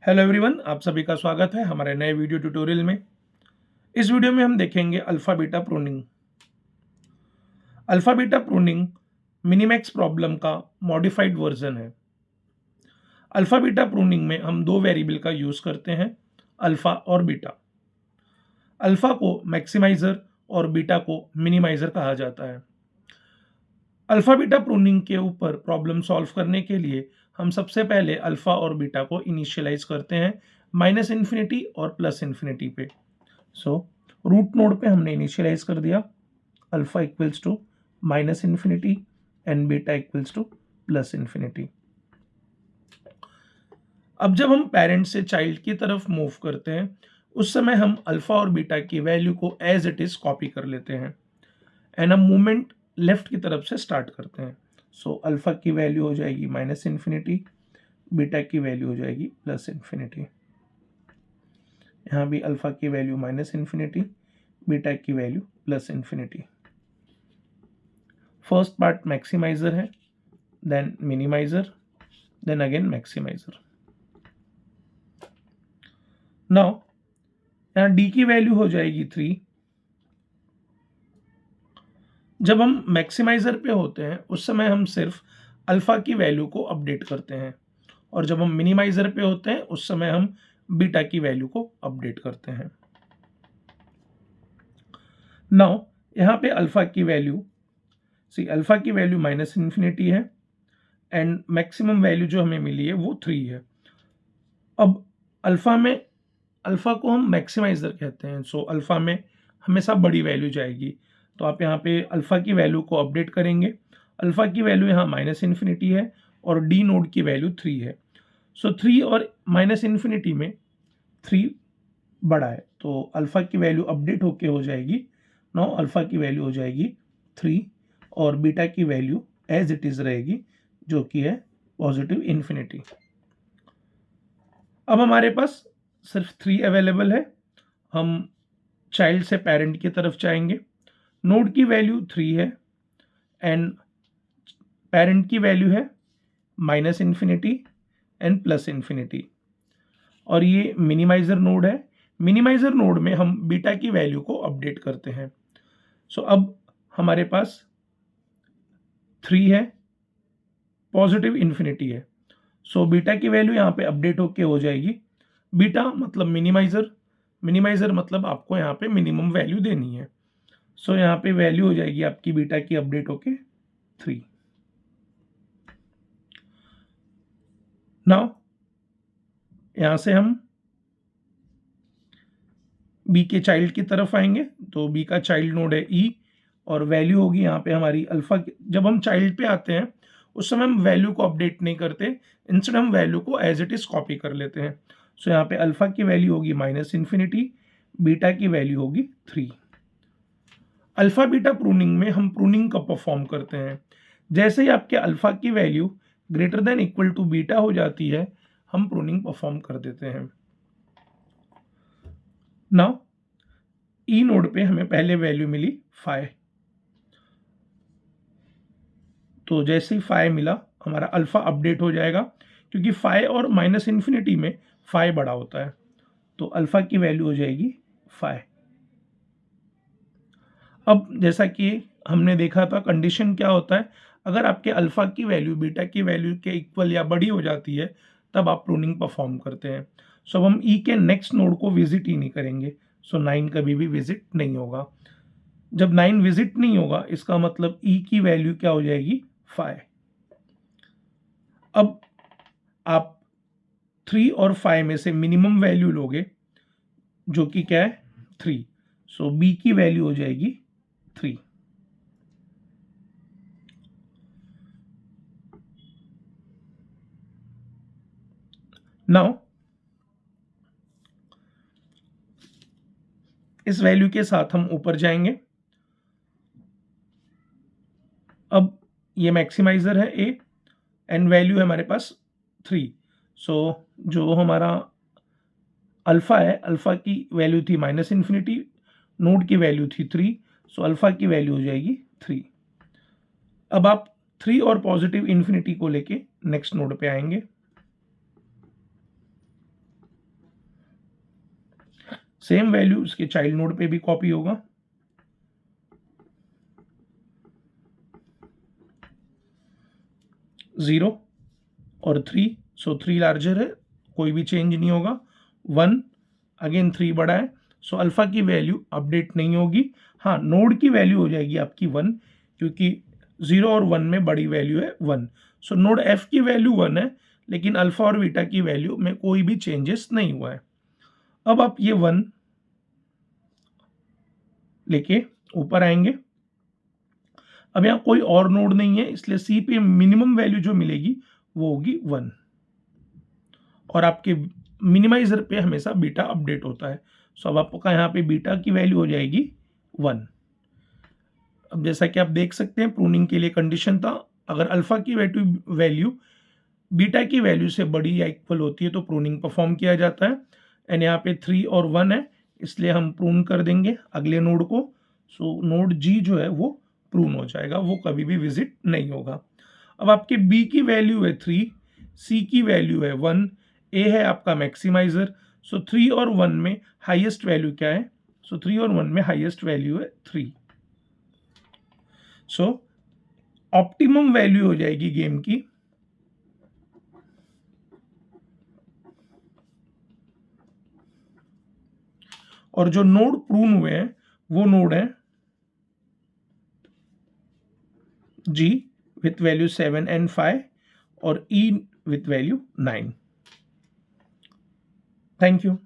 Hello everyone, आप सभी का स्वागत है हमारे नए वीडियो ट्यूटोरियल में। इस वीडियो में हम देखेंगे alpha beta pruning. Alpha beta pruning minimax problem का मॉडिफाइड वर्जन है। अल्फा बीटा प्रूनिंग में हम दो वेरिएबल का यूज करते हैं, अल्फा और बीटा। अल्फा को मैक्सिमाइजर और बीटा को मिनिमाइजर कहा जाता है। अल्फा बीटा प्रूनिंग के ऊपर प्रॉब्लम सॉल्व करने के लिए हम सबसे पहले अल्फा और बीटा को इनिशियलाइज करते हैं -∞ और +∞ पे। सो रूट नोड पे हमने इनिशियलाइज कर दिया alpha equals to -∞ and beta equals to +∞। अब जब हम पेरेंट से चाइल्ड की तरफ मूव करते हैं उस समय हम अल्फा और बीटा की वैल्यू को एज इट इज कॉपी कर लेते हैं एंड हम मूवमेंट लेफ्ट की तरफ से स्टार्ट करते हैं। सो अल्फा की वैल्यू हो जाएगी -∞, बीटा की वैल्यू हो जाएगी +∞। यहाँ भी अल्फा की वैल्यू -∞, बीटा की वैल्यू +∞। फर्स्ट पार्ट मैक्सिमाइजर है, then minimizer, then again maximizer. Now यहाँ डी की वैल्यू हो जाएगी 3। जब हम मैक्सिमाइजर पे होते हैं उस समय हम सिर्फ अल्फा की वैल्यू को अपडेट करते हैं और जब हम मिनिमाइजर पे होते हैं उस समय हम बीटा की वैल्यू को अपडेट करते हैं। नाउ यहाँ पे अल्फा की वैल्यू अल्फा की वैल्यू -∞ है एंड मैक्सिमम वैल्यू जो हमें मिली है वो 3 है। अब अल्फा को हम मैक्सिमाइजर कहते हैं, सो अल्फा में हमेशा बड़ी वैल्यू जाएगी। तो आप यहाँ पे अल्फा की वैल्यू को अपडेट करेंगे। अल्फा की वैल्यू यहाँ -∞ है और डी नोड की वैल्यू 3 है। सो 3 और -∞ में 3 बड़ा है, तो अल्फा की वैल्यू अपडेट होके हो जाएगी। नाउ अल्फा की वैल्यू हो जाएगी 3 और बीटा की वैल्यू एज इट इज रहेगी जो कि है +∞। अब हमारे पास सिर्फ 3 अवेलेबल है। हम चाइल्ड से पेरेंट की तरफ जाएंगे। नोड की वैल्यू 3 है एंड पेरेंट की वैल्यू है -∞ एंड +∞। और ये मिनिमाइजर नोड है। मिनिमाइजर नोड में हम बीटा की वैल्यू को अपडेट करते हैं। सो अब हमारे पास 3 है, +∞ है। सो बीटा की वैल्यू यहाँ पे अपडेट होके हो जाएगी। बीटा मतलब मिनिमाइजर, मिनिमाइजर मतलब आपको यहाँ पे मिनिमम वैल्यू देनी है। सो यहाँ पे वैल्यू हो जाएगी आपकी बीटा की अपडेट होके 3। नाउ यहाँ से हम बी के चाइल्ड की तरफ आएंगे, तो बी का चाइल्ड नोड है ई और वैल्यू होगी यहाँ पे हमारी अल्फा। जब हम चाइल्ड पे आते हैं उस समय हम वैल्यू को अपडेट नहीं करते, इंस्टेड हम वैल्यू को एज इट इज कॉपी कर लेते हैं। सो यहाँ पे अल्फा की वैल्यू होगी -∞, बीटा की वैल्यू होगी 3। अल्फा बीटा प्रूनिंग में हम प्रूनिंग कब परफॉर्म करते हैं? जैसे ही आपके अल्फा की value greater than equal to beta हो जाती है हम प्रूनिंग परफॉर्म कर देते हैं। नाउ ई नोड पे हमें पहले वैल्यू मिली 5, तो जैसे ही 5 मिला हमारा अल्फा अपडेट हो जाएगा क्योंकि 5 और -∞ में 5 बड़ा होता है, तो अल्फा की वैल्यू हो जाएगी 5। अब जैसा कि हमने देखा था कंडीशन क्या होता है, अगर आपके अल्फा की वैल्यू बीटा की वैल्यू के इक्वल या बड़ी हो जाती है तब आप प्रूनिंग परफॉर्म करते हैं। सो अब हम ई के नेक्स्ट नोड को विजिट ही नहीं करेंगे। सो 9 कभी भी विजिट नहीं होगा। जब 9 विजिट नहीं होगा इसका मतलब ई की वैल्यू क्या हो जाएगी 5। अब आप 3 और 5 में से मिनिमम वैल्यू लोगे जो कि क्या है 3। सो बी की वैल्यू हो जाएगी 3। नाउ इस वैल्यू के साथ हम ऊपर जाएंगे। अब ये मैक्सिमाइजर है ए एंड वैल्यू है हमारे पास 3। सो जो हमारा अल्फा है, अल्फा की वैल्यू थी -∞, नोड की वैल्यू थी 3, सो अल्फा की वैल्यू हो जाएगी 3। अब आप 3 और +∞ को लेके नेक्स्ट नोड पे आएंगे। सेम वैल्यू इसके चाइल्ड नोड पे भी कॉपी होगा। जीरो और 3, सो 3 लार्जर है, कोई भी चेंज नहीं होगा। 1 अगेन 3 बड़ा है, सो अल्फा की वैल्यू अपडेट नहीं होगी। हाँ, नोड की वैल्यू हो जाएगी आपकी 1, क्योंकि 0 और 1 में बड़ी वैल्यू है 1। सो नोड एफ की वैल्यू 1 है, लेकिन अल्फा और बीटा की वैल्यू में कोई भी चेंजेस नहीं हुआ है। अब आप ये 1 लेके ऊपर आएंगे। अब यहाँ कोई और नोड नहीं है, इसलिए सी पे मिनिमम वैल्यू जो मिलेगी वो होगी 1, और आपके मिनिमाइजर पे हमेशा बीटा अपडेट होता है। सो अब आपका यहाँ पे बीटा की वैल्यू हो जाएगी 1। अब जैसा कि आप देख सकते हैं, प्रूनिंग के लिए कंडीशन था, अगर अल्फा की वैल्यू बीटा की वैल्यू से बड़ी या इक्वल होती है तो प्रूनिंग परफॉर्म किया जाता है। एंड यहाँ पे 3 और 1 है, इसलिए हम प्रून कर देंगे अगले नोड को। सो नोड जी जो है वो प्रून हो जाएगा, वो कभी भी विजिट नहीं होगा। अब आपके बी की वैल्यू है 3, सी की वैल्यू है 1, ए है आपका मैक्सिमाइजर। सो 3 और 1 में हाईएस्ट वैल्यू क्या है? सो 3 और 1 में हाईएस्ट वैल्यू है 3। सो ऑप्टिमम वैल्यू हो जाएगी गेम की और जो नोड प्रून हुए हैं वो नोड है जी विथ वैल्यू 7 and 5 और ई विथ वैल्यू 9। Thank you.